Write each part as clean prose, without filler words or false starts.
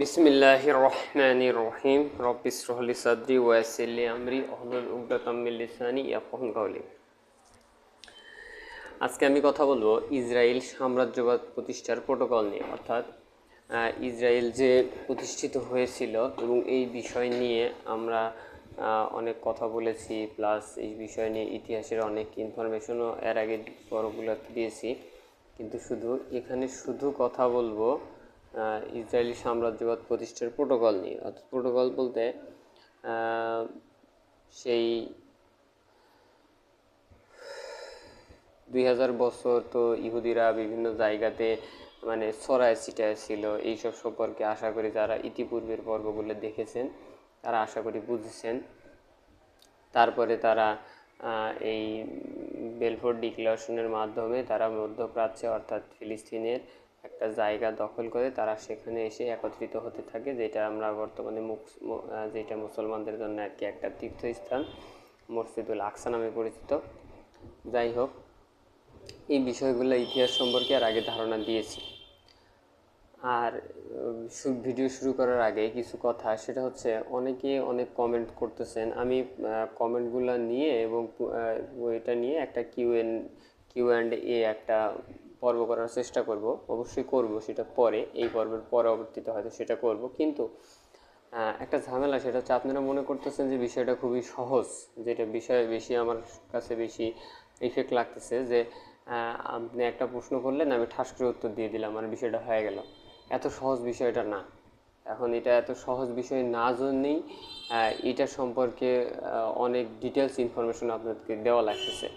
বিসমিল্লাহির রহমানির রহিম রব্বি ইশরাহ লি সাদরি ওয়া ইয়াসসির লি আমরি ওহলুল উকদাতাম মিন লিসানি ইয়াফকাহু কাওলি। আজকে আমি কথা বলবো ইসরায়েল সাম্রাজ্যবাদ প্রতিষ্ঠার প্রোটোকল নিয়ে, অর্থাৎ ইসরায়েল যে প্রতিষ্ঠিত হয়েছিল এবং এই বিষয় নিয়ে আমরা অনেক কথা বলেছি, প্লাস এই বিষয় নিয়ে ইতিহাসের অনেক ইনফরমেশনও এর আগে পরগুলোতে দিয়েছি। কিন্তু এখানে শুধু কথা বলবো ইসরায়েলি সাম্রাজ্যবাদ প্রতিষ্ঠার প্রোটোকল নিয়ে। অর্থাৎ প্রোটোকল বলতে সেই 2000 বছর তো ইহুদিরা বিভিন্ন জায়গাতে মানে ছড়ায় ছিটায় ছিল। এইসব সম্পর্কে আশা করি যারা ইতিপূর্বের পর্বগুলো দেখেছেন তারা আশা করি বুঝেছেন। তারপরে তারা এই বেলফোর ডিক্লারেশনের মাধ্যমে তারা মধ্যপ্রাচ্যে অর্থাৎ ফিলিস্তিনের একটা জায়গা দখল করে তারা সেখানে এসে একত্রিত হতে থাকে, যেটা আমরা বর্তমানে যেটা মুসলমানদের জন্য আর কি একটা তীর্থস্থান, মসজিদুল আকসা নামে পরিচিত। যাই হোক, এই বিষয়গুলো ইতিহাস সম্পর্কে আর আগে ধারণা দিয়েছি। আর ভিডিও শুরু করার আগে কিছু কথা, সেটা হচ্ছে অনেকে অনেক কমেন্ট করতেছেন। আমি কমেন্টগুলো নিয়ে এবং এটা নিয়ে একটা কিউ অ্যান্ড এ একটা পর্ব করার চেষ্টা করব, অবশ্যই করব, সেটা পরে, এই পর্বের পরবর্তীতে হয়তো সেটা করব। কিন্তু একটা ঝামেলা, সেটা হচ্ছে আপনারা মনে করতেছেন যে বিষয়টা খুবই সহজ, যেটা বিষয়ে বেশি আমার কাছে বেশি ইফেক্ট লাগতেছে যে আপনি একটা প্রশ্ন করলেন, আমি ঠাস করে উত্তর দিয়ে দিলাম আর বিষয়টা হয়ে গেল। এত সহজ বিষয়টা না। এখন এটা এত সহজ বিষয় না জন্যেই এটা সম্পর্কে অনেক ডিটেলস ইনফরমেশন আপনাদেরকে দেওয়া লাগতেছে।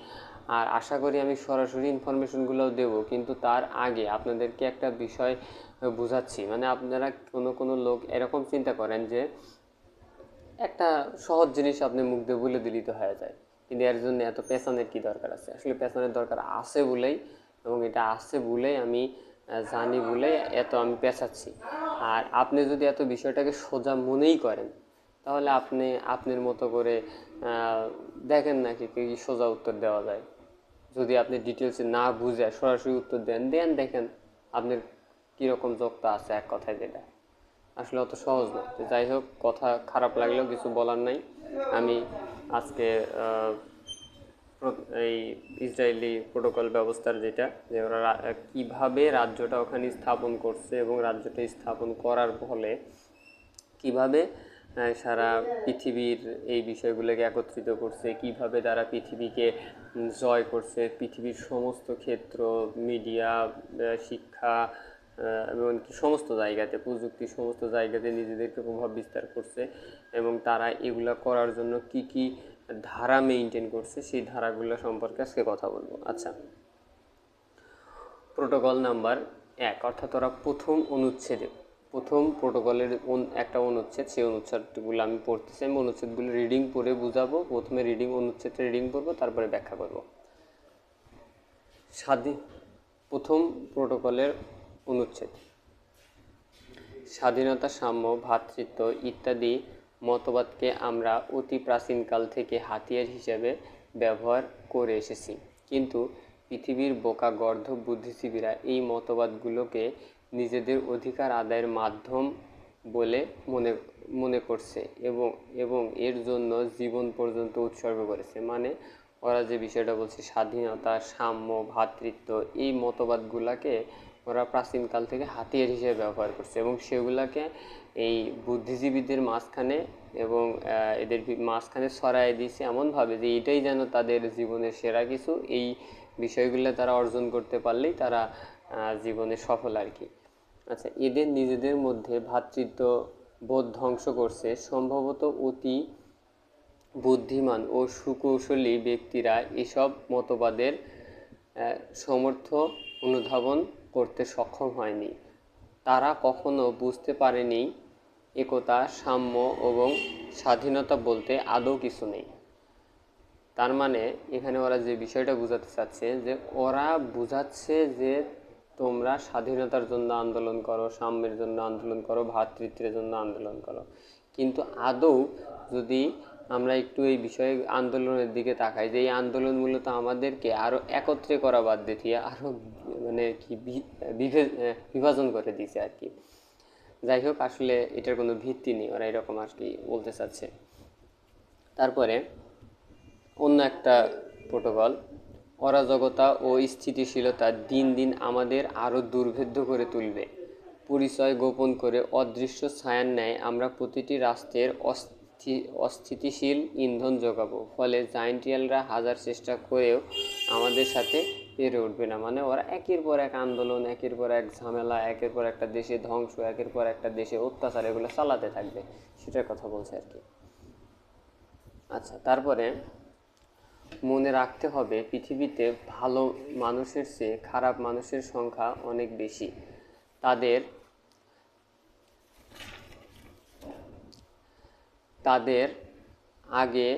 আর আশা করি আমি সরাসরি ইনফরমেশনগুলোও দেবো, কিন্তু তার আগে আপনাদেরকে একটা বিষয় বুঝাচ্ছি। মানে আপনারা কোনো লোক এরকম চিন্তা করেন যে একটা সহজ জিনিস আপনি মুখ দিয়ে বলে দিলেই তো হয়ে যায়, কিন্তু এর জন্য এত পেছনের কী দরকার আছে? আসলে পেছনের দরকার আছে বলেই, এবং এটা আছে বলেই আমি জানি বলেই এত আমি পেঁচাচ্ছি। আর আপনি যদি এত বিষয়টাকে সোজা মনেই করেন, তাহলে আপনি আপনার মতো করে দেখেন না কি সোজা উত্তর দেওয়া যায়। যদি আপনি ডিটেলসে না বুঝে সরাসরি উত্তর দেন দেখেন আপনার কীরকম যোগ্যতা আছে, এক কথায় যেটা আসলে অত সহজ না। তো যাই হোক, কথা খারাপ লাগলেও কিছু বলার নাই। আমি আজকে এই ইসরায়েলি প্রোটোকল ব্যবস্থার যেটা, যে ওরা কীভাবে রাজ্যটা ওখানে স্থাপন করছে এবং রাজ্যটা স্থাপন করার ফলে কিভাবে সারা পৃথিবীর এই বিষয়গুলোকে একত্রিত করছে, কিভাবে তারা পৃথিবীকে জয় করছে, পৃথিবীর সমস্ত ক্ষেত্র, মিডিয়া, শিক্ষা, এমনকি সমস্ত জায়গাতে, প্রযুক্তি, সমস্ত জায়গাতে নিজেদেরকে প্রভাব বিস্তার করছে এবং তারা এগুলো করার জন্য কি কি ধারা মেনটেন করছে, সেই ধারাগুলো সম্পর্কে আজকে কথা বলবো। আচ্ছা, প্রোটোকল নাম্বার 1, অর্থাৎ ওরা প্রথম প্রোটোকলের একটা অনুচ্ছেদ, সেই অনুচ্ছেদগুলো আমি পড়তেছি। আমি অনুচ্ছেদগুলো রিডিং পড়ে বুঝাবো। প্রথমে অনুচ্ছেদটা রিডিং করবো, তারপরে ব্যাখ্যা করবো। প্রথম প্রোটোকলের অনুচ্ছেদ: স্বাধীনতা, সাম্য, ভ্রাতৃত্ব ইত্যাদি মতবাদকে আমরা অতি প্রাচীনকাল থেকে হাতিয়ার হিসেবে ব্যবহার করে এসেছি, কিন্তু পৃথিবীর বোকা গর্ধ বুদ্ধিজীবীরা এই মতবাদগুলোকে নিজেদের অধিকার আদায়ের মাধ্যম বলে মনে করছে এবং এর জন্য জীবন পর্যন্ত উৎসর্গ করেছে। মানে ওরা যে বিষয়টা বলছে, স্বাধীনতা, সাম্য, ভ্রাতৃত্ব, এই মতবাদগুলোকে ওরা প্রাচীনকাল থেকে হাতিয়ার হিসেবে ব্যবহার করছে এবং সেগুলোকে এই বুদ্ধিজীবীদের মাঝখানে এবং এদের মাঝখানে ছড়াই দিয়েছে এমনভাবে যে এটাই যেন তাদের জীবনের সেরা কিছু। এই বিষয়গুলো তারা অর্জন করতে পারলেই তারা জীবনে সফল আর কি। আচ্ছা, এদের নিজেদের মধ্যে ভ্রাতৃত্ব বোধ ধ্বংস করছে। সম্ভবত অতি বুদ্ধিমান ও সুকৌশলী ব্যক্তিরা এসব মতবাদের সমর্থ অনুধাবন করতে সক্ষম হয়নি। তারা কখনো বুঝতে পারেনি একতা, সাম্য এবং স্বাধীনতা বলতে আদৌ কিছু নেই। তার মানে এখানে ওরা যে বিষয়টা বোঝাতে চাচ্ছে, যে ওরা বোঝাচ্ছে যে তোমরা স্বাধীনতার জন্য আন্দোলন করো, সাম্যের জন্য আন্দোলন করো, ভ্রাতৃত্বের জন্য আন্দোলন করো, কিন্তু আদৌ যদি আমরা একটু এই বিষয়ে আন্দোলনের দিকে তাকাই, যে এই আন্দোলন মূলত আমাদেরকে আরও একত্রে করা বাদ দিয়ে আরও মানে কি বিভাজন করে দিয়েছে আর কি। যাই হোক, আসলে এটার কোনো ভিত্তি নেই, ওরা এরকম আর কি বলতে চাচ্ছে। তারপরে অন্য একটা প্রোটোকল, অরাজকতা ও স্থিতিশীলতা দিন দিন আমাদের আরও দুর্ভেদ্য করে তুলবে। পরিচয় গোপন করে অদৃশ্য ছায়ার ন্যায় আমরা প্রতিটি রাষ্ট্রের অস্থিতিশীল ইন্ধন যোগাবো, ফলে জাইন্টিয়ালরা হাজার চেষ্টা করেও আমাদের সাথে পেরে উঠবে না। মানে ওরা একের পর এক আন্দোলন, একের পর এক ঝামেলা, একের পর একটা দেশে ধ্বংস, একের পর একটা দেশে অত্যাচার, এগুলো চালাতে থাকবে, সেটার কথা বলছে আর কি। আচ্ছা, তারপরে মনে রাখতে হবে পৃথিবীতে ভালো মানুষের চেয়ে খারাপ মানুষের সংখ্যা অনেক বেশি। তাদের তাদের আগে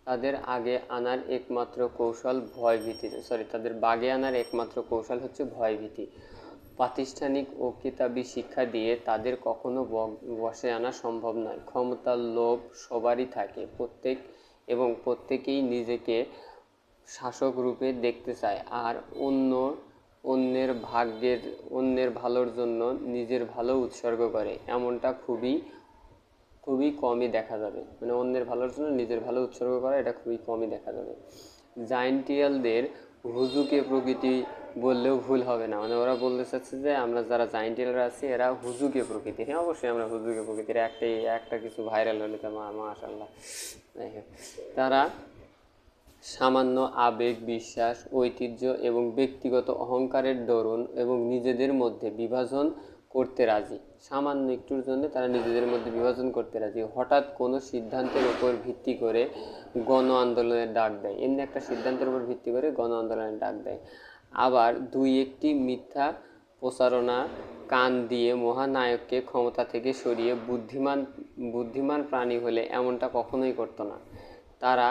তাদের আগে আনার একমাত্র কৌশল ভয়ভীতি, তাদের বাগে আনার একমাত্র কৌশল হচ্ছে ভয়ভীতি। প্রাতিষ্ঠানিক ও কিতাবী শিক্ষা দিয়ে তাদের কখনো বশে আনা সম্ভব নয়। ক্ষমতার লোভ সবারই থাকে, প্রত্যেকেই নিজেকে শাসক রূপে দেখতে চায়, আর অন্যের ভালোর জন্য নিজের ভালো উৎসর্গ করে, এমনটা খুবই খুবই কমই দেখা যাবে। মানে অন্যের ভালোর জন্য নিজের ভালো উৎসর্গ করা, এটা খুবই কমই দেখা যাবে। জাইন্টিয়ালদের হুজুকে প্রকৃতি বললেও ভুল হবে না। মানে ওরা বলতে চাচ্ছে যে আমরা যারা জাইন্টিয়ালরা আছি এরা হুজুকে প্রকৃতি। হ্যাঁ, অবশ্যই আমরা হুজুকে প্রকৃতির। একটা কিছু ভাইরাল হলে তো মাশাআল্লাহ। তারা সামান্য আবেগ, বিশ্বাস, ঐতিহ্য এবং ব্যক্তিগত অহংকারের দরুন এবং নিজেদের মধ্যে বিভাজন করতে রাজি। সামান্য একটুর জন্য তারা নিজেদের মধ্যে বিভাজন করতে রাজি। হঠাৎ কোনো সিদ্ধান্তের উপর ভিত্তি করে গণ আন্দোলনের ডাক দেয়। এমনি একটা সিদ্ধান্তের উপর ভিত্তি করে গণ আন্দোলনের ডাক দেয়। আবার দুই একটি মিথ্যা প্রচারণা কান দিয়ে মহানায়ককে ক্ষমতা থেকে সরিয়ে বুদ্ধিমান প্রাণী হলে এমনটা কখনোই করতো না। তারা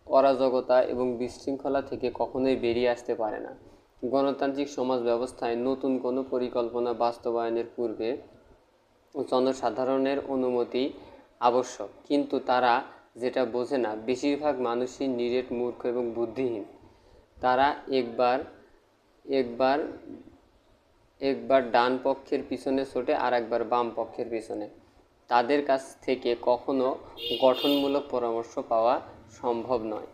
অরাজকতা এবং বিশৃঙ্খলা থেকে কখনোই বেরিয়ে আসতে পারে না। গণতান্ত্রিক সমাজ ব্যবস্থায় নতুন কোনো পরিকল্পনা বাস্তবায়নের পূর্বে জনসাধারণের অনুমতি আবশ্যক, কিন্তু তারা যেটা বোঝে না, বেশিরভাগ মানুষই নিরেট, মূর্খ এবং বুদ্ধিহীন। তারা একবার একবার ডান পক্ষের পিছনে ছোটে, আর একবার বাম পক্ষের পিছনে। তাদের কাছ থেকে কখনো গঠনমূলক পরামর্শ পাওয়া সম্ভব নয়।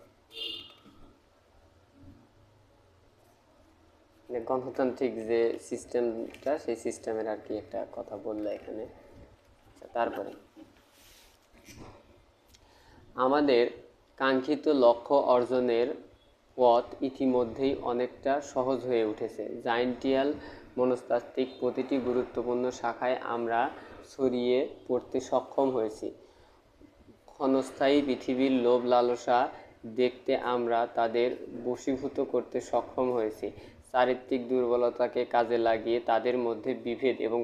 গণতান্ত্রিক যে সিস্টেমটা, সেই সিস্টেমের আর কি একটা কথা বললো এখানে। তারপরে আমাদের কাঙ্ক্ষিত লক্ষ্য অর্জনের পথ ইতিমধ্যেই অনেকটা সহজ হয়ে উঠেছে। জাইন্টিয়াল মনস্তাত্ত্বিক প্রতিটি গুরুত্বপূর্ণ শাখায় আমরা ছড়িয়ে পড়তে সক্ষম হয়েছি। ক্ষণস্থায়ী পৃথিবীর লোভ লালসা দেখতে আমরা তাদের বশীভূত করতে সক্ষম হয়েছি। চারিত্রিক দুর্বলতাকে কাজে লাগিয়ে তাদের মধ্যে বিভেদ এবং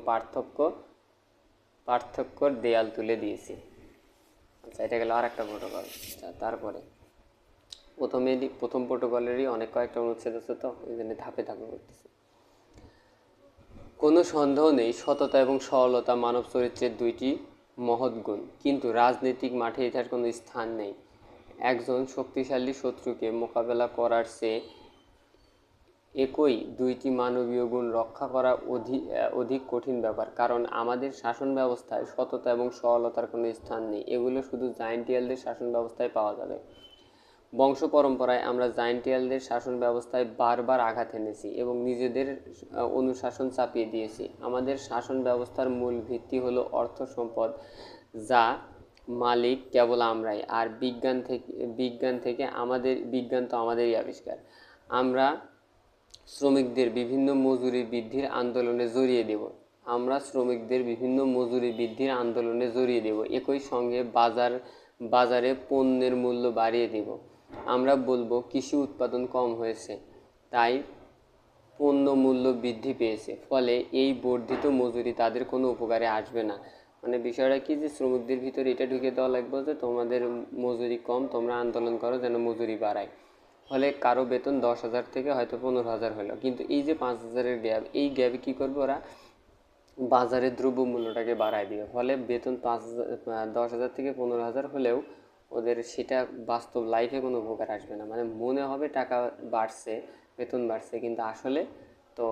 পার্থক্যর দেয়াল তুলে দিয়েছি। আচ্ছা, এটা গেল আর একটা প্রোটোকল। তারপরে প্রথম প্রোটোকলেরই অনেক কয়েকটা অনুচ্ছেদ আছে, তো এই জন্য ধাপে ধাপে করতেছি। কোনো সন্দেহ নেই, সততা এবং সরলতা মানব চরিত্রের দুইটি মহৎ গুণ, কিন্তু রাজনৈতিক মাঠে এটার কোনো স্থান নেই। একজন শক্তিশালী শত্রুকে মোকাবেলা করার চেয়ে একই দুইটি মানবীয় গুণ রক্ষা করা অধিক কঠিন ব্যাপার, কারণ আমাদের শাসন ব্যবস্থায় সততা এবং সরলতার কোনো স্থান নেই। এগুলো শুধু জাইন্টিয়ালদের শাসন ব্যবস্থায় পাওয়া যাবে। বংশ পরম্পরায় আমরা জাইন্টিয়ালদের শাসন ব্যবস্থায় বারবার আঘাত এনেছি এবং নিজেদের অনুশাসন চাপিয়ে দিয়েছি। আমাদের শাসন ব্যবস্থার মূল ভিত্তি হলো অর্থ সম্পদ, যা মালিক কেবল আমরাই। আর বিজ্ঞান তো আমাদেরই আবিষ্কার। আমরা শ্রমিকদের বিভিন্ন মজুরি বৃদ্ধির আন্দোলনে জড়িয়ে দেব। একই সঙ্গে বাজারে পণ্যের মূল্য বাড়িয়ে দেব। আমরা বলবো কৃষি উৎপাদন কম হয়েছে, তাই পণ্য মূল্য বৃদ্ধি পেয়েছে, ফলে এই বর্ধিত মজুরি তাদের কোনো উপকারে আসবে না। মানে বিষয়টা কি, যে শ্রমিকদের ভিতরে এটা ঢুকে দেওয়া লাগবে যে তোমাদের মজুরি কম, তোমরা আন্দোলন করো যেন মজুরি বাড়ায়। ফলে কারো বেতন 10,000 থেকে হয়তো 15,000 হলো, কিন্তু এই যে 5,000-এর গ্যাপ, এই গ্যাপে কী করবে ওরা, বাজারের দ্রব্যমূল্যটাকে বাড়ায় দিবে। ফলে বেতন 10,000 থেকে 15,000 হলেও ওদের সেটা বাস্তব লাইফে কোনো উপকার আসবে না। মানে মনে হবে টাকা বাড়ছে, বেতন বাড়ছে, কিন্তু আসলে তো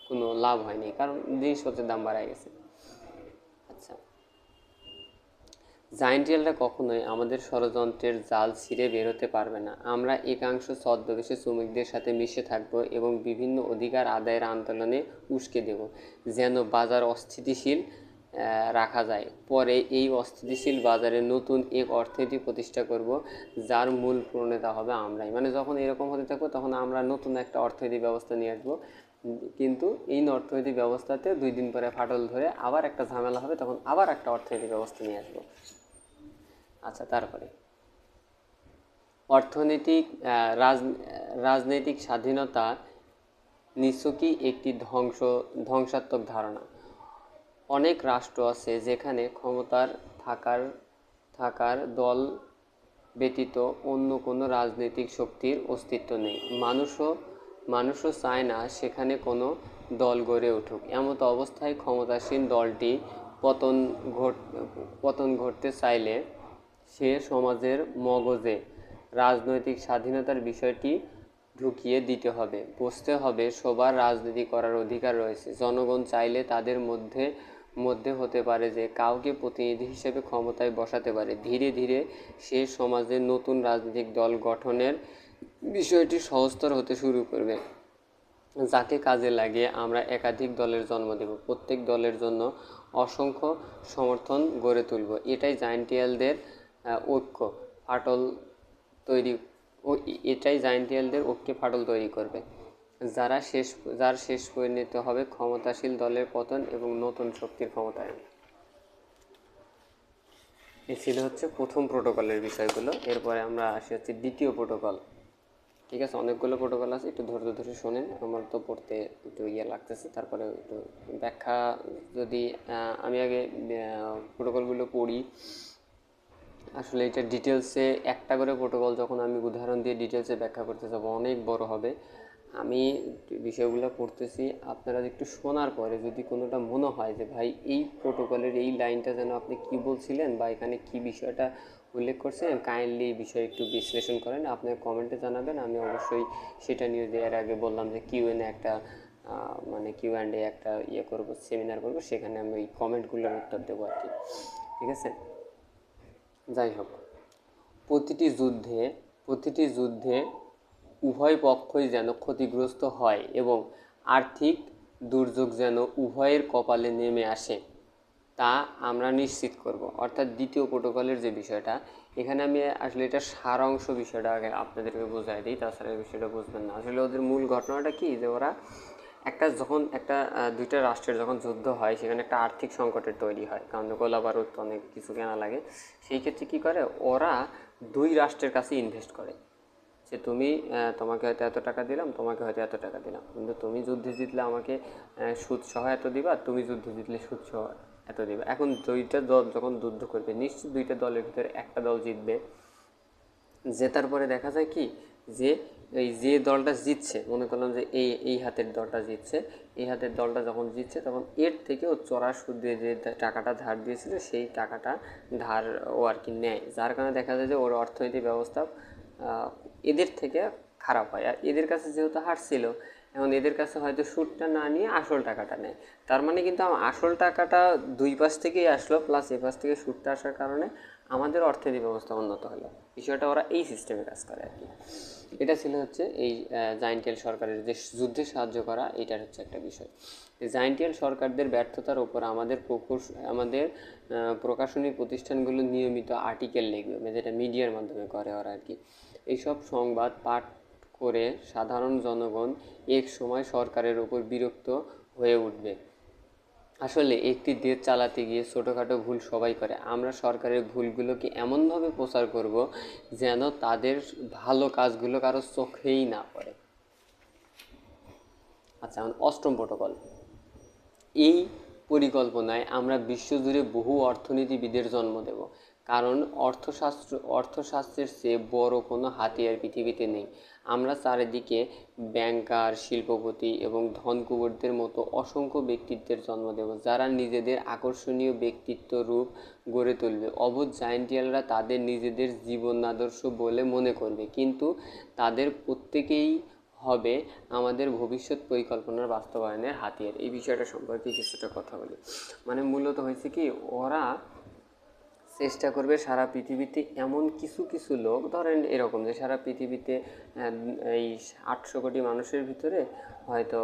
কোনো লাভ হয়নি, কারণ জিনিসপত্রের দাম বাড়ায় গেছে। আচ্ছা, জায়ান্টিয়ালরা কখনোই আমাদের ষড়যন্ত্রের জাল ছিঁড়ে বেরোতে পারবে না। আমরা একাংশ ছদ্মবেশী শ্রমিকদের সাথে মিশে থাকব এবং বিভিন্ন অধিকার আদায়ের আন্দোলনে উস্কে দেব, যেন বাজার অস্থিতিশীল রাখা যায়। পরে এই অস্থিতিশীল বাজারে নতুন এক অর্থনীতি প্রতিষ্ঠা করব, যার মূল প্রণেতা হবে আমরাই। মানে যখন এরকম হতে থাকবো তখন আমরা নতুন একটা অর্থনৈতিক ব্যবস্থা নিয়ে আসবো, কিন্তু এই অর্থনৈতিক ব্যবস্থাতে 2 দিন পরে ফাটল ধরে আবার একটা ঝামেলা হবে, তখন আবার একটা অর্থনৈতিক ব্যবস্থা নিয়ে আসবো। আচ্ছা, তারপরে অর্থনৈতিক রাজনৈতিক স্বাধীনতা নিছকই একটি ধ্বংসাত্মক ধারণা। অনেক রাষ্ট্র আছে যেখানে ক্ষমতার থাকার দল ব্যতীত অন্য কোনো রাজনৈতিক শক্তির অস্তিত্ব নেই। মানুষও চায় না সেখানে কোনো দল গড়ে উঠুক। এমতো অবস্থায় ক্ষমতাসীন দলটি পতন ঘটতে চাইলে সে সমাজের মগজে রাজনৈতিক স্বাধীনতার বিষয়টি ঢুকিয়ে দিতে হবে। বুঝতে হবে সবার রাজনীতি করার অধিকার রয়েছে। জনগণ চাইলে তাদের মধ্যে হতে পারে যে কাউকে প্রতিনিধি হিসেবে ক্ষমতায় বসাতে পারে। ধীরে ধীরে সে সমাজে নতুন রাজনৈতিক দল গঠনের বিষয়টি সহজতর হতে শুরু করবে, যাকে কাজে লাগিয়ে আমরা একাধিক দলের জন্ম দেব, প্রত্যেক দলের জন্য অসংখ্য সমর্থন গড়ে তুলব। এটাই জায়ান্টিয়ালদের ঐক্য ফাটল তৈরি ঐক্যে ফাটল তৈরি করবে, যার শেষ পরিণত হবে ক্ষমতাশীল দলের পতন এবং নতুন শক্তির ক্ষমতায়ন। এই ছিল হচ্ছে প্রথম প্রোটোকলের বিষয়গুলো। এরপরে আমরা আসি হচ্ছে দ্বিতীয় প্রোটোকল। ঠিক আছে, অনেকগুলো প্রোটোকল আছে, একটু ধৈর্য ধরে শোনেন, আমার তো পড়তে একটু লাগতেছে। তারপরে একটু ব্যাখ্যা, যদি আমি আগে প্রোটোকলগুলো পড়ি। আসলে এটা ডিটেলসে একটা করে প্রোটোকল যখন আমি উদাহরণ দিয়ে ডিটেলসে ব্যাখ্যা করতে যাব অনেক বড় হবে। আমি বিষয়গুলো পড়তেছি, আপনারা একটু শোনার পরে যদি কোনোটা মনে হয় যে ভাই এই প্রোটোকলের এই লাইনটা যেন আপনি কি বলছিলেন বা এখানে কি বিষয়টা উল্লেখ করছেন, কাইন্ডলি এই বিষয়ে একটু বিশ্লেষণ করেন, আপনার কমেন্টে জানাবেন। আমি অবশ্যই সেটা নিয়ে, যে এর আগে বললাম যে কিউএনএ একটা কিউঅ্যান্ডএ একটা করবো, সেমিনার করবো, সেখানে আমি ওই কমেন্টগুলোর উত্তর দেবো আর কি। ঠিক আছে, যাই হোক, প্রতিটি যুদ্ধে উভয় পক্ষই যেন ক্ষতিগ্রস্ত হয় এবং আর্থিক দুর্যোগ যেন উভয়ের কপালে নেমে আসে, তা আমরা নিশ্চিত করব। অর্থাৎ দ্বিতীয় প্রোটোকলের যে বিষয়টা, এখানে আমি আসলে এটা সারাংশ বিষয়টা আগে আপনাদেরকে বোঝাই দিই, তাছাড়া এই বিষয়টা বুঝবেন না। আসলে ওদের মূল ঘটনাটা কি, যে ওরা যখন দুইটা রাষ্ট্রের যখন যুদ্ধ হয়, সেখানে একটা আর্থিক সংকটের তৈরি হয়, কারণ গোলা বারুদ অনেক কিছু কেনা লাগে। সেই ক্ষেত্রে কী করে, ওরা দুই রাষ্ট্রের কাছে ইনভেস্ট করে যে তোমাকে হয়তো এত টাকা দিলাম, তোমাকে হয়তো এত টাকা দিলাম, কিন্তু তুমি যুদ্ধে জিতলে আমাকে সুদ সহ এত দিবা, তুমি যুদ্ধে জিতলে সুদ সহ এত দিবা। এখন দুইটা দল যখন যুদ্ধ করবে, নিশ্চিত দুইটা দলের ভিতরে একটা দল জিতবে। জেতার পরে দেখা যায় কি, যে দলটা জিতছে, মনে করলাম যে এই হাতের দলটা জিতছে, এই হাতের দলটা যখন জিতছে তখন এর থেকেও চড়া সুদ দিয়ে যে টাকাটা ধার দিয়েছিল সেই টাকাটা ধার ও আর কি নেয়, যার কারণে দেখা যায় যে ওর অর্থনৈতিক ব্যবস্থা এদের থেকে খারাপ হয়। আর এদের কাছে যেহেতু হারছিল, এখন এদের কাছে হয়তো সুদটা না নিয়ে আসল টাকাটা নেয়। তার মানে কিন্তু আসল টাকাটা দুই পাশ থেকেই আসলো, প্লাস এ পাশ থেকে সুদটা আসার কারণে আমাদের অর্থনৈতিক ব্যবস্থা উন্নত হলো। বিষয়টা ওরা এই সিস্টেমে কাজ করে আর কি। এটা ছিল হচ্ছে এই জায়ান্টিয়াল সরকারের যে যুদ্ধে সাহায্য করা, এটার হচ্ছে একটা বিষয়। জায়ান্টিয়াল সরকারদের ব্যর্থতার ওপর আমাদের প্রকাশনী প্রতিষ্ঠানগুলো নিয়মিত আর্টিকেল লিখবে, যেটা মিডিয়ার মাধ্যমে করে ওরা আর কি। এইসব সংবাদ পাঠ করে সাধারণ জনগণ এক সময় সরকারের ওপর বিরক্ত হয়ে উঠবে। আসলে একটি দেশ চালাতে গিয়ে ছোটোখাটো ভুল সবাই করে। আমরা সরকারের ভুলগুলোকে এমনভাবে প্রচার করব যেন তাদের ভালো কাজগুলো কারো চোখেই না পড়ে। আচ্ছা, অষ্টম প্রোটোকল। এই পরিকল্পনায় আমরা বিশ্বজুড়ে বহু অর্থনীতিবিদের জন্ম দেব, কারণ অর্থশাস্ত্রের চেয়ে বড় কোনো হাতিয়ার পৃথিবীতে নেই। আমরা চারিদিকে ব্যাংকার, শিল্পপতি এবং ধনকুবেরদের মতো অসংখ্য ব্যক্তিত্বের জন্ম দেব, যারা নিজেদের আকর্ষণীয় ব্যক্তিত্ব রূপ গড়ে তুলবে। অবুঝ জায়ান্টিয়ালরা তাদের নিজেদের জীবন আদর্শ বলে মনে করবে, কিন্তু তাদের প্রত্যেকেই হবে আমাদের ভবিষ্যৎ পরিকল্পনার বাস্তবায়নের হাতিয়ার। এই বিষয়টা সম্পর্কে কিছুটা কথা বলি। মানে মূলত হয়েছে কি, ওরা চেষ্টা করবে সারা পৃথিবীতে এমন কিছু কিছু লোক, ধরেন এরকম যে সারা পৃথিবীতে এই 800 কোটি মানুষের ভিতরে হয়তো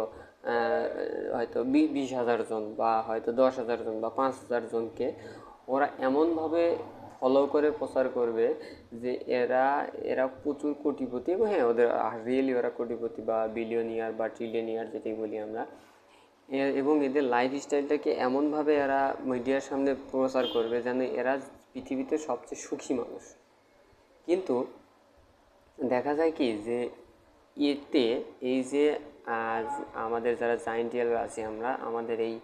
হয়তো 20,000 জন বা হয়তো 10,000 জন বা 5,000 জনকে ওরা এমনভাবে ফলো করে প্রচার করবে যে এরা এরা প্রচুর কোটিপতি, এবং হ্যাঁ ওদের রিয়েলি ওরা কোটিপতি বা বিলিয়নিয়ার বা ট্রিলিয়নিয়ার যেটাই বলি আমরা। এবং এদের লাইফস্টাইলটাকে এমনভাবে এরা মিডিয়ার সামনে প্রচার করবে যেন এরা পৃথিবীতে সবচেয়ে সুখী মানুষ। কিন্তু দেখা যায় কি যে এতে এই যে আমাদের যারা জায়েন্টিয়াল আছি আমরা, আমাদের এই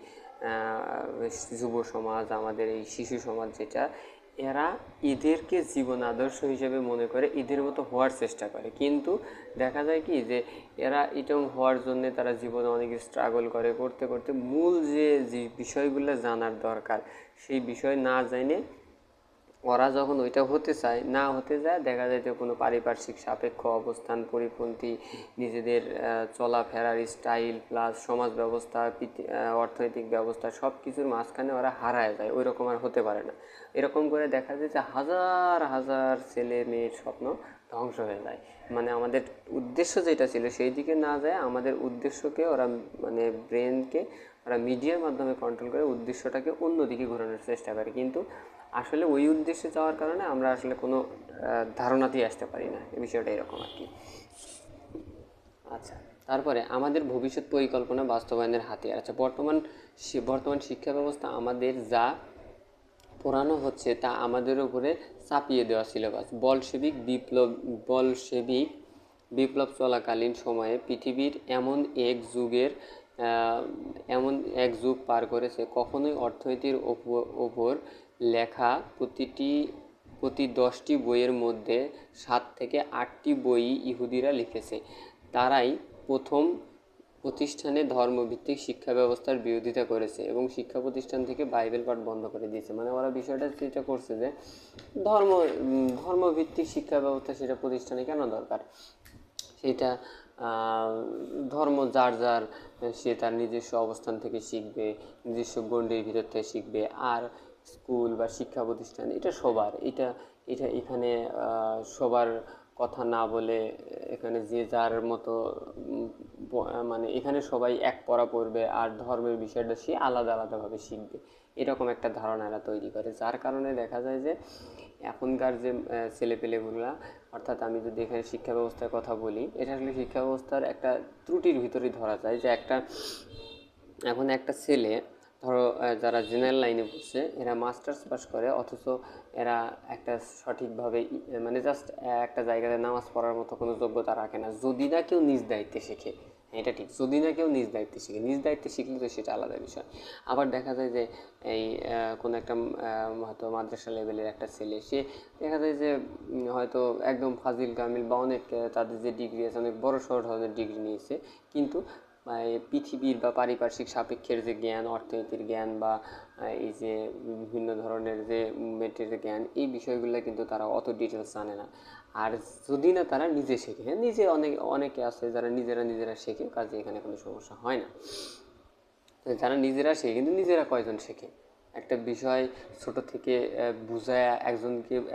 যুব সমাজ, আমাদের এই শিশু সমাজ যেটা, এরা এদেরকে জীবন আদর্শ হিসেবে মনে করে এদের মতো হওয়ার চেষ্টা করে। কিন্তু দেখা যায় কি যে এরা এরকম হওয়ার জন্য তারা জীবনে অনেক স্ট্রাগল করে, করতে করতে মূল যে বিষয়গুলো জানার দরকার সেই বিষয় না জেনে ওরা যখন ওইটা হতে চায়, না হতে যায়, দেখা যায় যে কোনো পারিপার্শ্বিক সাপেক্ষ অবস্থান, পরিপন্থী নিজেদের চলাফেরার স্টাইল প্লাস সমাজ ব্যবস্থা, অর্থনৈতিক ব্যবস্থা সব কিছুর মাঝখানে ওরা হারায় যায়, ওই রকম আর হতে পারে না। এরকম করে দেখা যায় যে হাজার হাজার ছেলে মেয়ের স্বপ্ন ধ্বংস হয়ে যায়। মানে আমাদের উদ্দেশ্য যেটা ছিল সেই দিকে না যায়, আমাদের উদ্দেশ্যকে ওরা মানে ব্রেনকে ওরা মিডিয়ার মাধ্যমে কন্ট্রোল করে উদ্দেশ্যটাকে অন্যদিকে ঘোরানোর চেষ্টা করে। কিন্তু আসলে ওই উদ্দেশ্যে যাওয়ার কারণে আমরা আসলে কোনো ধারণাতেই আসতে পারি না। এই বিষয়টা এরকম আর কি। আচ্ছা, তারপরে আমাদের ভবিষ্যৎ পরিকল্পনা বাস্তবায়নের হাতিয়ার। আচ্ছা, বর্তমান শিক্ষা ব্যবস্থা আমাদের যা পড়ানো হচ্ছে তা আমাদের উপরে চাপিয়ে দেওয়া সিলেবাস। বলশেবিক বিপ্লব চলাকালীন সময়ে পৃথিবীর এমন এক যুগ পার করেছে, কখনোই অর্থনীতির ওপর লেখা প্রতি 10টি বইয়ের মধ্যে 7 থেকে 8টি বই ইহুদিরা লিখেছে। তারাই প্রথম প্রতিষ্ঠানে ধর্মভিত্তিক শিক্ষা ব্যবস্থার বিরোধিতা করেছে এবং শিক্ষা প্রতিষ্ঠান থেকে বাইবেল পাঠ বন্ধ করে দিয়েছে। মানে ওরা বিষয়টা যেটা করছে যে ধর্মভিত্তিক শিক্ষা ব্যবস্থা সেটা প্রতিষ্ঠানে কেন দরকার, সেটা ধর্ম যার যার সে তার নিজস্ব অবস্থান থেকে শিখবে, নিজস্ব গণ্ডির ভিতর থেকে শিখবে। আর স্কুল বা শিক্ষা প্রতিষ্ঠান এটা সবার, এটা এটা এখানে সবার কথা না বলে এখানে যে যার মতো মানে এখানে সবাই এক পড়া পড়বে আর ধর্মের বিষয়টা সে আলাদা আলাদাভাবে শিখবে, এরকম একটা ধারণা এরা তৈরি করে। যার কারণে দেখা যায় যে এখনকার যে ছেলেপেলেগুলা, অর্থাৎ আমি যদি এখানে শিক্ষা ব্যবস্থার কথা বলি, এটা আসলে শিক্ষা ব্যবস্থার একটা ত্রুটির ভিতরেই ধরা যায় যে এখন একটা ছেলে ধরো যারা জেনারেল লাইনে পড়ছে এরা মাস্টার্স পাস করে, অথচ এরা একটা সঠিকভাবে মানে জাস্ট একটা জায়গাতে নামাজ পড়ার মতো কোনো যোগ্যতা রাখে না, যদি না কেউ নিজ দায়িত্বে শেখে। এটা ঠিক, যদি না কেউ নিজ দায়িত্বে শিখে, নিজ দায়িত্বে শিখলে তো সেটা আলাদা বিষয়। আবার দেখা যায় যে এই কোনো একটা হয়তো মাদ্রাসা লেভেলের একটা ছেলে, সে দেখা যায় যে হয়তো একদম ফাজিল কামিল বা অনেক তাদের যে ডিগ্রি আছে অনেক বড় সড় ধরনের ডিগ্রি নিয়েছে, কিন্তু পৃথিবীর বা পারিপার্শ্বিক সাপেক্ষের যে জ্ঞান, অর্থনীতির জ্ঞান বা এই যে বিভিন্ন ধরনের যে মুভমেন্টের জ্ঞান, এই বিষয়গুলো কিন্তু তারা অত ডিটেলস জানে না। আর যদি না তারা নিজে শেখে, হ্যাঁ নিজে অনেকে আছে যারা নিজেরা শেখে, কাজে এখানে কোনো সমস্যা হয় না। যারা নিজেরা শেখে, কিন্তু নিজেরা কয়জন শেখে একটা বিষয় ছোট থেকে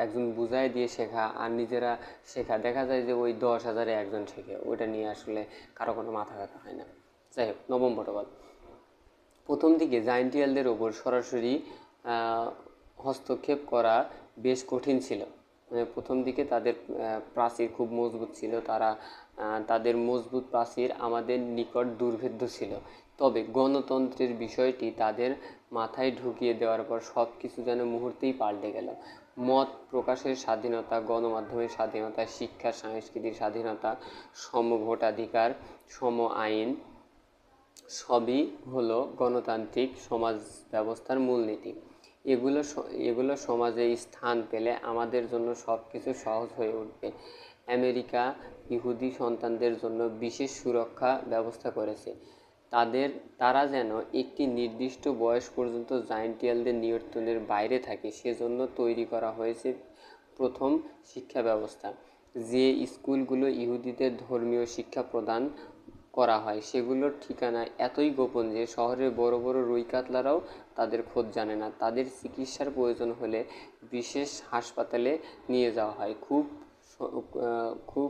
একজন বুঝায় দিয়ে শেখা আর নিজেরা শেখা, দেখা যায় যে ওই 10,000-এ একজন শেখে, ওইটা নিয়ে আসলে কারো কোনো মাথা ব্যথা হয় না। যাই হোক, নবম প্রটোকল। প্রথম দিকে জায়েন্টিয়ালদের ওপর সরাসরি হস্তক্ষেপ করা বেশ কঠিন ছিল। মানে প্রথম দিকে তাদের প্রাচীর খুব মজবুত ছিল, তাদের মজবুত প্রাচীর আমাদের নিকট দুর্ভেদ্য ছিল। তবে গণতন্ত্রের বিষয়টি তাদের মাথায় ঢুকিয়ে দেওয়ার পর সব কিছু যেন মুহূর্তেই পাল্টে গেল। মত প্রকাশের স্বাধীনতা, গণমাধ্যমের স্বাধীনতা, শিক্ষা সংস্কৃতির স্বাধীনতা, সম ভোটাধিকার, সম আইন সবই হলো গণতান্ত্রিক সমাজ ব্যবস্থার মূলনীতি। এগুলো সমাজে স্থান পেলে আমাদের জন্য সব কিছু সহজ হয়ে উঠবে। আমেরিকা ইহুদি সন্তানদের জন্য বিশেষ সুরক্ষা ব্যবস্থা করেছে। তারা যেন একটি নির্দিষ্ট বয়স পর্যন্ত জায়েন্টিয়ালদের নিয়ন্ত্রণের বাইরে থাকে, সেজন্য তৈরি করা হয়েছে প্রথম শিক্ষা ব্যবস্থা। যে স্কুলগুলো ইহুদিদের ধর্মীয় শিক্ষা প্রদান করা হয় সেগুলোর ঠিকানা এতই গোপন যে শহরের বড় বড় রুই কাতলারাও তাদের খোঁজ জানে না। তাদের চিকিৎসার প্রয়োজন হলে বিশেষ হাসপাতালে নিয়ে যাওয়া হয়। খুব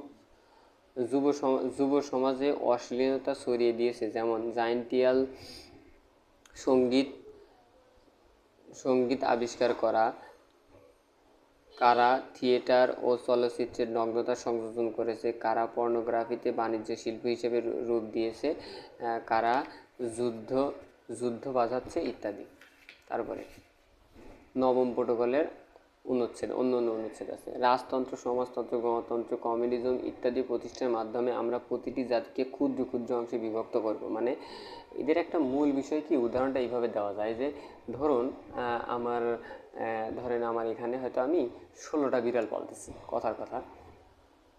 যুব সমাজে অশ্লীলতা ছড়িয়ে দিয়েছে, যেমন জাইন্টিয়াল সঙ্গীত আবিষ্কার করা, কারা থিয়েটার ও চলচ্চিত্রের নগ্নতা সংযোজন করেছে, কারা পর্নোগ্রাফিতে বাণিজ্য শিল্প হিসেবে রূপ দিয়েছে, কারা যুদ্ধ বাজাচ্ছে ইত্যাদি। তারপরে নবম প্রোটোকলের অন্য অনুচ্ছেদ আছে। রাজতন্ত্র, সমাজতন্ত্র, গণতন্ত্র, কমিউনিজম ইত্যাদি প্রতিষ্ঠার মাধ্যমে আমরা প্রতিটি জাতিকে ক্ষুদ্র ক্ষুদ্র অংশে বিভক্ত করব। মানে এদের একটা মূল বিষয় কি, উদাহরণটা এইভাবে দেওয়া যায় যে ধরেন আমার এখানে হয়তো আমি 16টা বিড়াল পালতেছি, কথার কথা।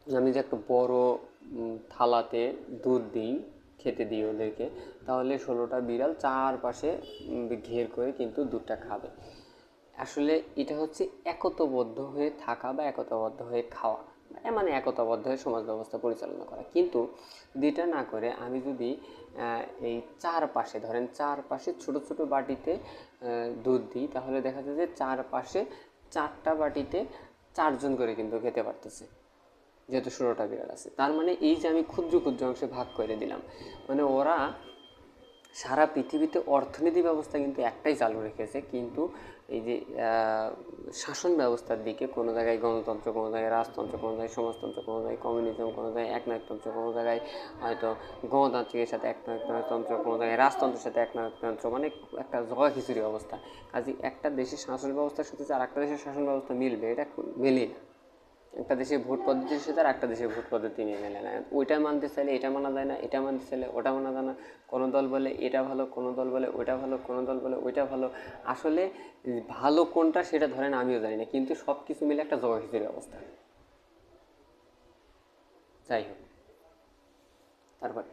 আমি যে একটা বড় থালাতে দুধ দিই, খেতে দিই ওদেরকে, তাহলে 16টা বিড়াল চারপাশে ঘের করে কিন্তু দুধটা খাবে। আসলে এটা হচ্ছে একতাবদ্ধ হয়ে থাকা বা একতাবদ্ধ হয়ে খাওয়া, মানে একতাবদ্ধ হয়ে সমাজ ব্যবস্থা পরিচালনা করা। কিন্তু যেটা না করে আমি যদি এই চারপাশে ছোট ছোট বাটিতে দুধ দিই, তাহলে দেখা যায় যে চারপাশে 4টা বাটিতে 4জন করে কিন্তু খেতে পারতেছে, যেহেতু 16টা বিড়াল আছে। তার মানে এই যে আমি ক্ষুদ্র ক্ষুদ্র অংশে ভাগ করে দিলাম, মানে ওরা সারা পৃথিবীতে অর্থনীতি ব্যবস্থা কিন্তু একটাই চালু রেখেছে, কিন্তু এই যে শাসন ব্যবস্থার দিকে কোনো জায়গায় গণতন্ত্র, কোনো জায়গায় রাজতন্ত্র, কোনো জায়গায় সমাজতন্ত্র, কোনো জায়গায় কমিউনিজম, কোনো জায়গায় একনায়কতন্ত্র, কোনো জায়গায় হয়তো গণতান্ত্রিকের সাথে একনায়কতন্ত্র, কোনো জায়গায় রাজতন্ত্রের সাথে একনায়কতন্ত্র, মানে একটা জগা খিচুড়ি অবস্থা। কাজে একটা দেশের শাসন ব্যবস্থার সাথে আর একটা দেশের শাসন ব্যবস্থা মিলবে, এটা মেলেই না। একটা দেশের ভোট পদ্ধতির সাথে আর একটা দেশের ভোট পদ্ধতি নিয়ে মেলে না। ওইটা মানতে চাইলে এটা মানা যায় না, এটা মানতে চাইলে ওটা মানা যায় না। কোনো দল বলে এটা ভালো, কোনো দল বলে ওইটা ভালো, কোনো দল বলে ওইটা ভালো। আসলে ভালো কোনটা সেটা ধরেন আমিও জানি না, কিন্তু সব কিছু মিলে একটা জগাখিচুড়ি অবস্থা। যাই হোক, তারপরে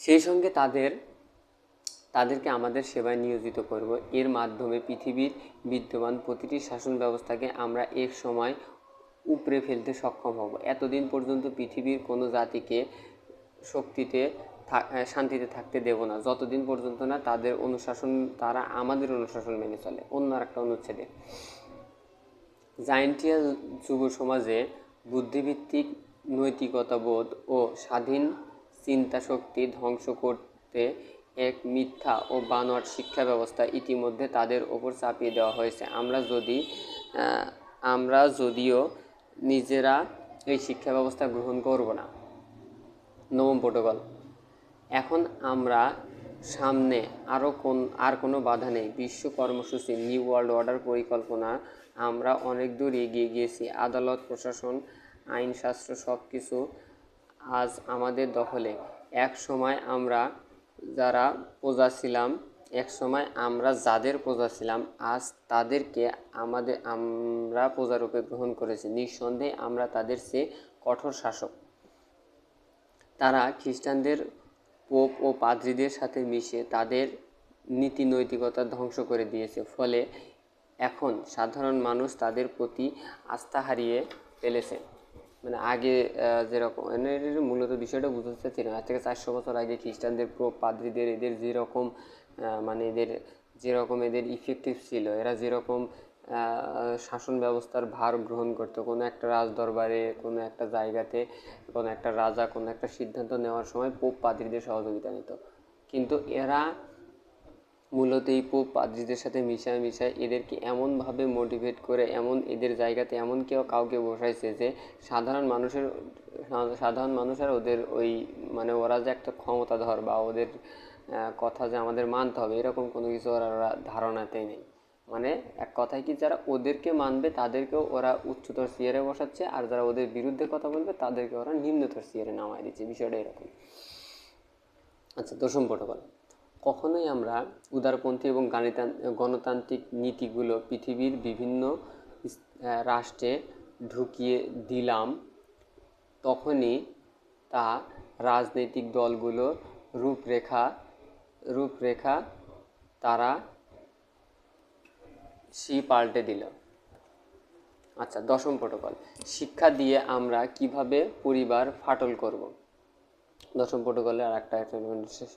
সেই সঙ্গে তাদেরকে আমাদের সেবায় নিয়োজিত করব। এর মাধ্যমে পৃথিবীর বিদ্যমান প্রতিটি শাসন ব্যবস্থাকে আমরা এক সময় উপড়ে ফেলতে সক্ষম হব। এতদিন পর্যন্ত পৃথিবীর কোনো জাতিকে শান্তিতে থাকতে দেব না, যতদিন পর্যন্ত না তারা আমাদের অনুশাসন মেনে চলে। অন্য একটা অনুচ্ছেদে জাইন্টিয়াল যুব সমাজে বুদ্ধিভিত্তিক নৈতিকতাবোধ ও স্বাধীন চিন্তাশক্তি ধ্বংস করতে এক মিথ্যা ও বানোয়াট শিক্ষা ব্যবস্থা ইতিমধ্যে তাদের ওপর চাপিয়ে দেওয়া হয়েছে। আমরা যদিও নিজেরা এই শিক্ষা ব্যবস্থা গ্রহণ করব না। নবম প্রোটোকল। এখন আমরা সামনে আর কোনো বাধা নেই। বিশ্ব কর্মসূচি, নিউ ওয়ার্ল্ড অর্ডার পরিকল্পনা, আমরা অনেক দূর এগিয়ে গিয়েছি। আদালত, প্রশাসন, আইনশাস্ত্র সব কিছু আজ আমাদের দখলে। এক সময় আমরা যাদের প্রজা ছিলাম, আজ তাদেরকে আমরা প্রজারূপে গ্রহণ করেছি। নিঃসন্দেহে আমরা তাদের চেয়ে কঠোর শাসক। তারা খ্রিস্টানদের পোপ ও পাদ্রীদের সাথে মিশে তাদের নীতি নৈতিকতা ধ্বংস করে দিয়েছে। ফলে এখন সাধারণ মানুষ তাদের প্রতি আস্থা হারিয়ে ফেলেছে। মানে আগে যেরকম, মূলত বিষয়টা বুঝতে চাচ্ছিলাম, আজ থেকে 400 বছর আগে খ্রিস্টানদের পোপ পাদ্রীদের এদের যেরকম এদের ইফেক্টিভ ছিল, এরা যেরকম শাসন ব্যবস্থার ভার গ্রহণ করতো, কোনো একটা রাজদরবারে, কোনো একটা জায়গাতে, কোনো একটা রাজা কোনো একটা সিদ্ধান্ত নেওয়ার সময় পোপ পাদ্রীদের সহযোগিতা নিত। কিন্তু এরা মূলত এই পোপ পাদ্রীদের সাথে মিশায় এদেরকে এমনভাবে মোটিভেট করে, এদের জায়গাতে এমন কাউকে বসাইছে যে সাধারণ মানুষ আর ওদের মানে ওরা যে একটা ক্ষমতাধর বা ওদের কথা যে আমাদের মানতে হবে, এরকম কোনো কিছু ওরা ধারণাতেই নেই। মানে এক কথায় কি, যারা ওদেরকে মানবে তাদেরকেও ওরা উচ্চতর চেয়ারে বসাচ্ছে, আর যারা ওদের বিরুদ্ধে কথা বলবে তাদেরকে ওরা নিম্নতর চেয়ারে নামায় দিচ্ছে। বিষয়টা এরকম। আচ্ছা, দশম প্রোটোকল। কখনোই আমরা উদারপন্থী এবং গণতান্ত্রিক নীতিগুলো পৃথিবীর বিভিন্ন রাষ্ট্রে ঢুকিয়ে দিলাম, তখনই তা রাজনৈতিক দলগুলোর রূপরেখা তারা পাল্টে দিল। আচ্ছা, দশম প্রোটোকল, শিক্ষা দিয়ে আমরা কিভাবে পরিবার ফাটল করব। দশম প্রোটোকলে আর একটা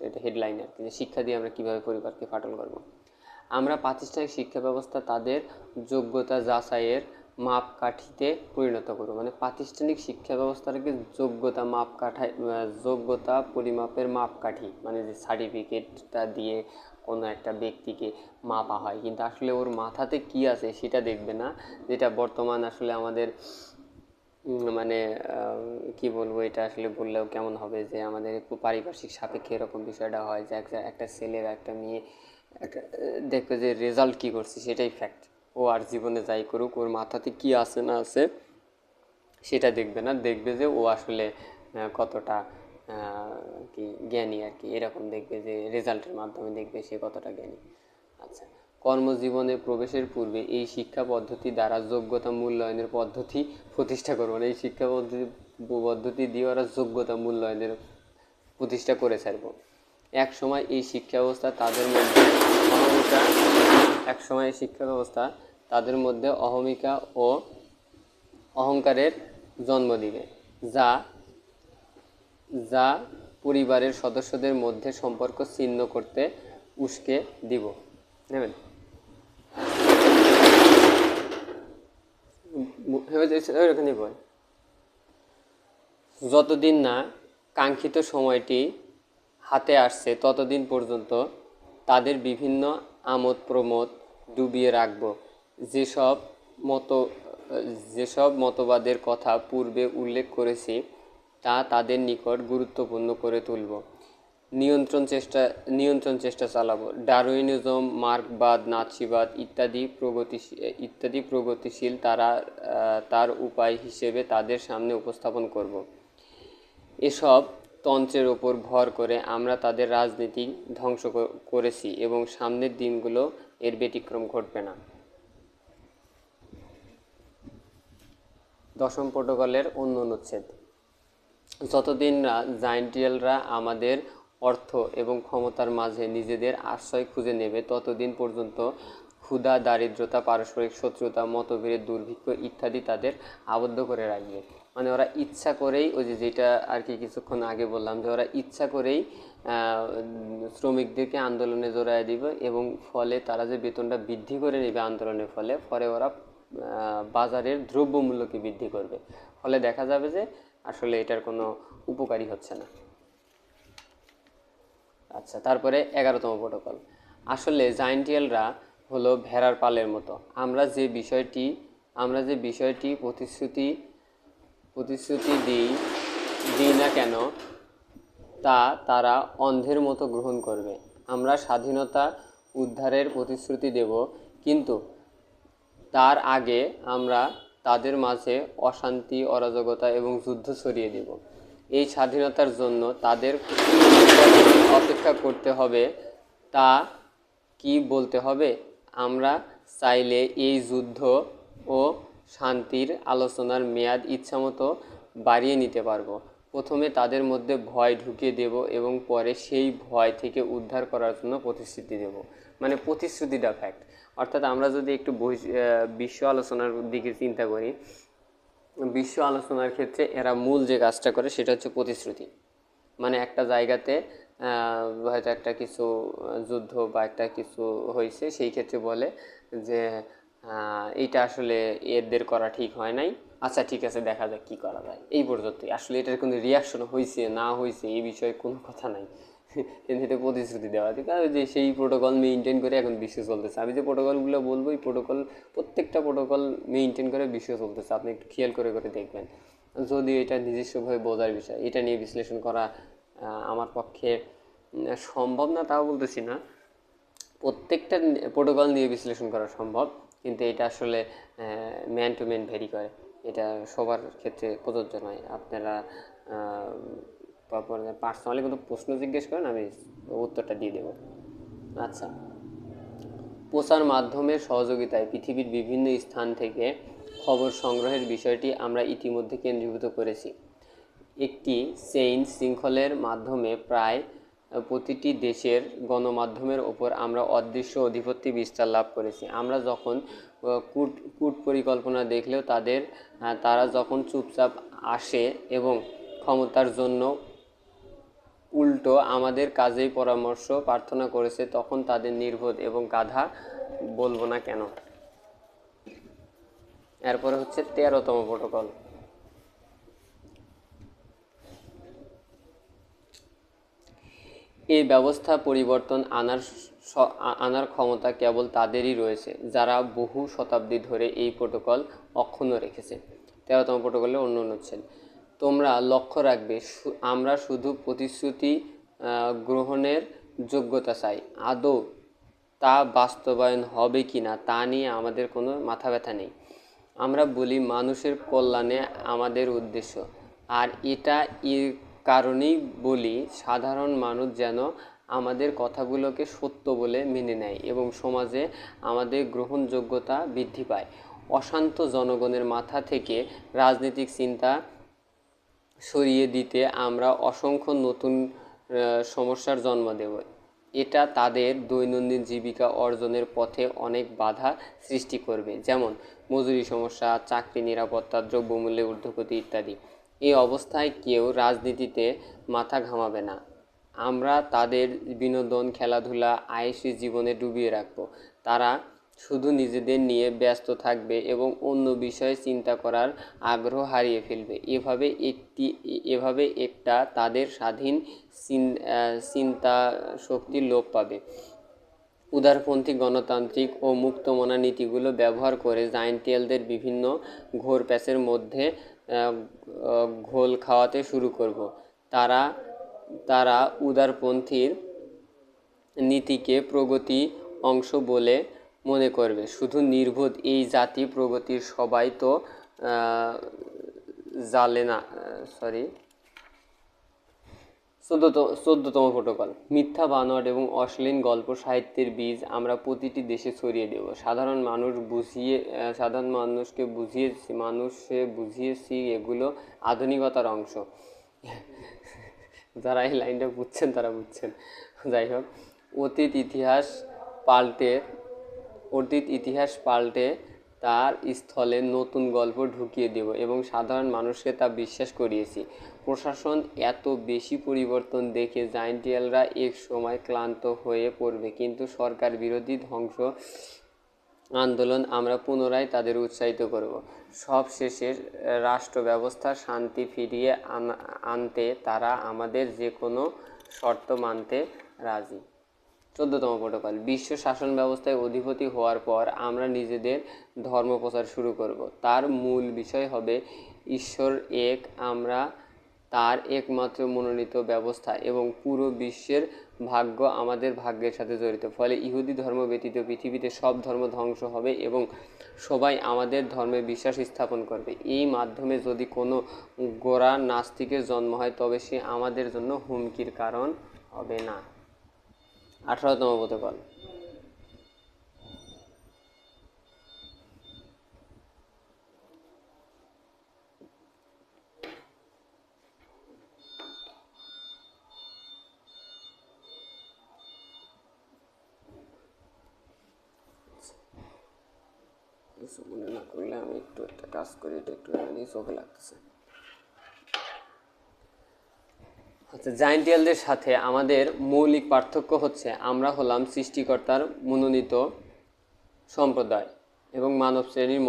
এটা হেডলাইন আর কি, যে শিক্ষা দিয়ে আমরা কিভাবে পরিবারকে ফাটল করব। আমরা প্রাতিষ্ঠানিক শিক্ষা ব্যবস্থা তাদের যোগ্যতা যাচাইয়ের মাপকাঠিতে পরিণত করব। মানে প্রাতিষ্ঠানিক শিক্ষা ব্যবস্থাটাকে যোগ্যতা পরিমাপের মাপকাঠি, মানে যে সার্টিফিকেটটা দিয়ে কোনো একটা ব্যক্তিকে মাপা হয়, কিন্তু আসলে ওর মাথাতে কি আছে সেটা দেখবে না, যেটা বর্তমান আসলে আমাদের মানে কি বলবো, এটা আসলে বললেও কেমন হবে, যে আমাদের পারিপার্শ্বিক সাপেক্ষে এরকম বিষয়টা হয় যে একটা ছেলের একটা মেয়ে একটা দেখবে যে রেজাল্ট কী করছে সেটাই ফ্যাক্ট। ও আর জীবনে যাই করুক, ওর মাথাতে কি আছে না আছে সেটা দেখবে না, দেখবে যে ও আসলে কতটা কি জ্ঞানী আর কি, এরকম দেখবে যে রেজাল্টের মাধ্যমে দেখবে সে কতটা জ্ঞানী। আচ্ছা, কর্মজীবনে প্রবেশের পূর্বে এই শিক্ষা পদ্ধতি দ্বারা যোগ্যতা মূল্যায়নের পদ্ধতি প্রতিষ্ঠা করবো না। এই শিক্ষা পদ্ধতি দিয়ে ওরা যোগ্যতা মূল্যায়নের প্রতিষ্ঠা করে ছাড়ব। এক সময় এই শিক্ষা ব্যবস্থা তাদের মধ্যে অহমিকা ও অহংকারের জন্ম দিবে, যা যা পরিবারের সদস্যদের মধ্যে সম্পর্ক ছিন্ন করতে উস্কে দিব। নেবেন যতদিন না কাঙ্ক্ষিত সময়টি হাতে আসছে ততদিন পর্যন্ত তাদের বিভিন্ন আমোদ প্রমোদ ডুবিয়ে রাখব। যেসব মতবাদের কথা পূর্বে উল্লেখ করেছি তা তাদের নিকট গুরুত্বপূর্ণ করে তুলব। নিয়ন্ত্রণ চেষ্টা চালাবো। ডারউইনিজম, মার্কবাদ, নাৎসিবাদ ইত্যাদি প্রগতিশীল তার উপায় হিসেবে তাদের সামনে উপস্থাপন করব। এসব তন্ত্রের ওপর ভর করে আমরা তাদের রাজনীতি ধ্বংস করেছি এবং সামনের দিনগুলো এর ব্যতিক্রম ঘটবে না। দশম প্রোটোকলের অন্য অনুচ্ছেদ, যতদিন না জাইন্টিয়ালরা আমাদের অর্থ এবং ক্ষমতার মাঝে নিজেদের আশ্রয় খুঁজে নেবে ততদিন পর্যন্ত ক্ষুধা, দারিদ্রতা, পারস্পরিক শত্রুতা, মতভেদ, দুর্ভিক্ষ ইত্যাদি তাদের আবদ্ধ করে রাখবে। মানে ওরা ইচ্ছা করেই, ওই যেটা আর কি কিছুক্ষণ আগে বললাম, যে ওরা ইচ্ছা করেই শ্রমিকদেরকে আন্দোলনে জড়ায় দিবে এবং ফলে তারা যে বেতনটা বৃদ্ধি করে নেবে আন্দোলনের ফলে ওরা বাজারের দ্রব্যমূল্যকে বৃদ্ধি করবে। ফলে দেখা যাবে যে আসলে এটার কোনো উপকারী হচ্ছে না। আচ্ছা, তারপরে 11তম প্রোটোকল, আসলে জাইন্টিয়ালরা হলো ভেড়ার পালের মতো। আমরা যে বিষয়টি প্রতিশ্রুতি দিই না কেন তা তারা অন্ধের মতো গ্রহণ করবে। আমরা স্বাধীনতা উদ্ধারের প্রতিশ্রুতি দেব, কিন্তু তার আগে আমরা তাদের মাঝে অশান্তি, অরাজকতা এবং যুদ্ধ ছড়িয়ে দেব। এই স্বাধীনতার জন্য তাদের অপেক্ষা করতে হবে, তা কি বলতে হবে? আমরা চাইলে এই যুদ্ধ ও শান্তির আলোচনার মেয়াদ ইচ্ছামতো বাড়িয়ে নিতে পারবো। প্রথমে তাদের মধ্যে ভয় ঢুকিয়ে দেব এবং পরে সেই ভয় থেকে উদ্ধার করার জন্য প্রতিশ্রুতি দেব। মানে প্রতিশ্রুতিটা ফ্যাক্ট। অর্থাৎ আমরা যদি একটু বিশ্ব আলোচনার দিকে চিন্তা করি, বিশ্ব আলোচনার ক্ষেত্রে এরা মূল যে কাজটা করে সেটা হচ্ছে প্রতিশ্রুতি। মানে একটা জায়গাতে হয়তো একটা কিছু যুদ্ধ বা একটা কিছু হয়েছে, সেই ক্ষেত্রে বলে যে এইটা আসলে এদের করা ঠিক হয় নাই, আচ্ছা ঠিক আছে দেখা যাক কী করা যায়, এই পর্যন্তই। আসলে এটার কোনো রিয়াকশন হয়েছে না হয়েছে এই বিষয়ে কোনো কথা নাই, কিন্তু এটা প্রতিশ্রুতি দেওয়া আছে। কারণ যে সেই প্রোটোকল মেনটেন করে এখন বিশ্ব চলতেছে। আমি যে প্রোটোকলগুলো বলবো, এই প্রত্যেকটা প্রোটোকল মেনটেন করে বিশ্ব চলতেছে। আপনি একটু খেয়াল করে দেখবেন। যদি এটা নিজস্বভাবে বোঝার বিষয়, এটা নিয়ে বিশ্লেষণ করা আমার পক্ষে সম্ভব না তাও বলতেছি না, প্রত্যেকটা প্রোটোকল নিয়ে বিশ্লেষণ করা সম্ভব, কিন্তু এটা আসলে ম্যান টু ম্যান ভেরি করে, এটা সবার ক্ষেত্রে প্রযোজ্য নয়। আপনারা পার্সোনালি কোনো প্রশ্ন জিজ্ঞেস করেন, আমি উত্তরটা দিয়ে দেব। আচ্ছা, প্রচার মাধ্যমের সহযোগিতায় পৃথিবীর বিভিন্ন স্থান থেকে খবর সংগ্রহের বিষয়টি আমরা ইতিমধ্যে কেন্দ্রীভূত করেছি। একটি চেইন শৃঙ্খলের মাধ্যমে প্রায় প্রতিটি দেশের গণমাধ্যমের ওপর আমরা অদৃশ্য আধিপত্য বিস্তার লাভ করেছি। আমরা যখন কূট কূট পরিকল্পনা দেখলেও তারা যখন চুপচাপ আসে এবং ক্ষমতার জন্য উল্টো আমাদের কাজেই পরামর্শ প্রার্থনা করেছে, তখন তাদের নির্বোধ এবং গাধা বলবো না কেন। এরপরে হচ্ছে 13তম প্রটোকল। এই ব্যবস্থা পরিবর্তন আনার ক্ষমতা কেবল তাদেরই রয়েছে যারা বহু শতাব্দী ধরে এই প্রটোকল অক্ষুণ্ণ রেখেছে। 13তম প্রটোকলের অন্য অনুচ্ছেদ। তোমরা লক্ষ্য রাখবে, আমরা শুধু প্রতিশ্রুতি গ্রহণের যোগ্যতা চাই, আদৌ তা বাস্তবায়ন হবে কি না তা নিয়ে আমাদের কোনো মাথা ব্যথা নেই। আমরা বলি মানুষের কল্যাণে আমাদের উদ্দেশ্য, আর এটা এর কারণেই বলি সাধারণ মানুষ যেন আমাদের কথাগুলোকে সত্য বলে মেনে নেয় এবং সমাজে আমাদের গ্রহণযোগ্যতা বৃদ্ধি পায়। অশান্ত জনগণের মাথা থেকে রাজনৈতিক চিন্তা সরিয়ে দিতে আমরা অসংখ্য নতুন সমস্যার জন্ম দেব। এটা তাদের দৈনন্দিন জীবিকা অর্জনের পথে অনেক বাধা সৃষ্টি করবে, যেমন মজুরি সমস্যা, চাকরি নিরাপত্তা, দ্রব্যমূল্যের ঊর্ধ্বগতি ইত্যাদি। এই অবস্থায় কেউ রাজনীতিতে মাথা ঘামাবে না। আমরা তাদের বিনোদন, খেলাধুলা, আয়েশি জীবনে ডুবিয়ে রাখব। তারা শুধু নিজেদের নিয়ে ব্যস্ত থাকবে এবং অন্য বিষয়ে চিন্তা করার আগ্রহ হারিয়ে ফেলবে। এভাবে একটা তাদের স্বাধীন চিন্তা শক্তি লোপ পাবে। উদারপন্থী, গণতান্ত্রিক ও মুক্তমনা নীতিগুলো ব্যবহার করে জায়েন্টিয়ালদের বিভিন্ন ঘোর প্যাচের মধ্যে ঘোল খাওয়াতে শুরু করব। তারা উদারপন্থীর নীতিকে প্রগতি অংশ বলে মনে করবে। শুধু নির্বোধ এই জাতি প্রগতির সবাই তো জানে না। 14তম প্রটোকল। মিথ্যা, বানোয়াট এবং অশ্লীল গল্প সাহিত্যের বীজ আমরা প্রতিটি দেশে ছড়িয়ে দেব। সাধারণ মানুষকে বুঝিয়েছি এগুলো আধুনিকতার অংশ। যারা এই লাইনটা বুঝছেন তারা বুঝছেন। যাই হোক, অতীত ইতিহাস পাল্টে তার স্থলে নতুন গল্প ঢুকিয়ে দেব এবং সাধারণ মানুষকে তা বিশ্বাস করিয়েছি। প্রশাসন এত বেশি পরিবর্তন দেখে জায়েন্টিয়ালরা এক সময় ক্লান্ত হয়ে পড়বে, কিন্তু সরকার বিরোধী ধ্বংস আন্দোলন আমরা পুনরায় তাদের উৎসাহিত করব। সবশেষে রাষ্ট্র ব্যবস্থার শান্তি ফিরিয়ে আনতে তারা আমাদের যে কোনো শর্ত মানতে রাজি। 14তম প্রটোকল। বিশ্ব শাসন ব্যবস্থায় অধিপতি হওয়ার পর আমরা নিজেদের ধর্ম প্রচার শুরু করব। তার মূল বিষয় হবে ঈশ্বর এক, আমরা তার একমাত্র মনোনীত ব্যবস্থা এবং পুরো বিশ্বের ভাগ্য আমাদের ভাগ্যের সাথে জড়িত। ফলে ইহুদি ধর্ম ব্যতীত পৃথিবীতে সব ধর্ম ধ্বংস হবে এবং সবাই আমাদের ধর্মে বিশ্বাস স্থাপন করবে। এই মাধ্যমে যদি কোনো গোঁড়া নাস্তিকের জন্ম হয় তবে সে আমাদের জন্য হুমকির কারণ হবে না। 18তম প্রটোকল। কিছু মনে না করলে আমি একটু একটা কাজ করি, এটা একটু চোখে লাগতেছে। আচ্ছা, জায়েন্টিয়ালদের সাথে আমাদের মৌলিক পার্থক্য হচ্ছে আমরা হলাম সৃষ্টিকর্তার মনোনীত সম্প্রদায় এবং মানব শ্রেণীর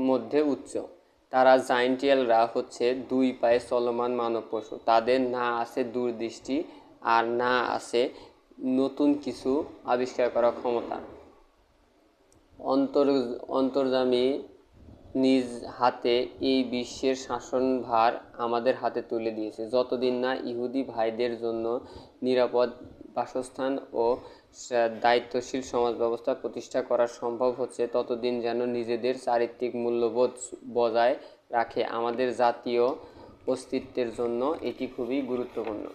মধ্যে উচ্চ। তারা জায়েন্টিয়ালরা হচ্ছে দুই পায়ে চলমান মানব পশু। তাদের না আছে দূরদৃষ্টি আর না আছে নতুন কিছু আবিষ্কার করার ক্ষমতা। অন্তর্যামী নিজ হাতে এই বিশ্বের শাসনভার আমাদের হাতে তুলে দিয়েছে। যতদিন না ইহুদি ভাইদের জন্য নিরাপদ বাসস্থান ও দায়িত্বশীল সমাজ ব্যবস্থা প্রতিষ্ঠা করা সম্ভব হচ্ছে, ততদিন যেন নিজেদের চারিত্রিক মূল্যবোধ বজায় রাখে। আমাদের জাতীয় অস্তিত্বের জন্য এটি খুবই গুরুত্বপূর্ণ।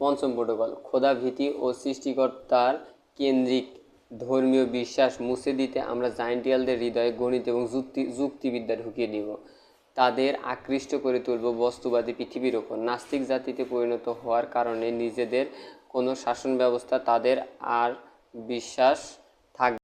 পঞ্চম প্রটোকল। খোদা ভীতি ও সৃষ্টিকর্তার কেন্দ্রিক ধর্মীয় বিশ্বাস মুছে দিতে আমরা জায়েন্টিয়ালদের হৃদয়ে গণিত এবং যুক্তিবিদ্যা ঢুকিয়ে দিব। তাদের আকৃষ্ট করে তুলব বস্তুবাদী পৃথিবীর ওপর। নাস্তিক জাতিতে পরিণত হওয়ার কারণে নিজেদের কোনো শাসন ব্যবস্থা তাদের আর বিশ্বাস থাকবে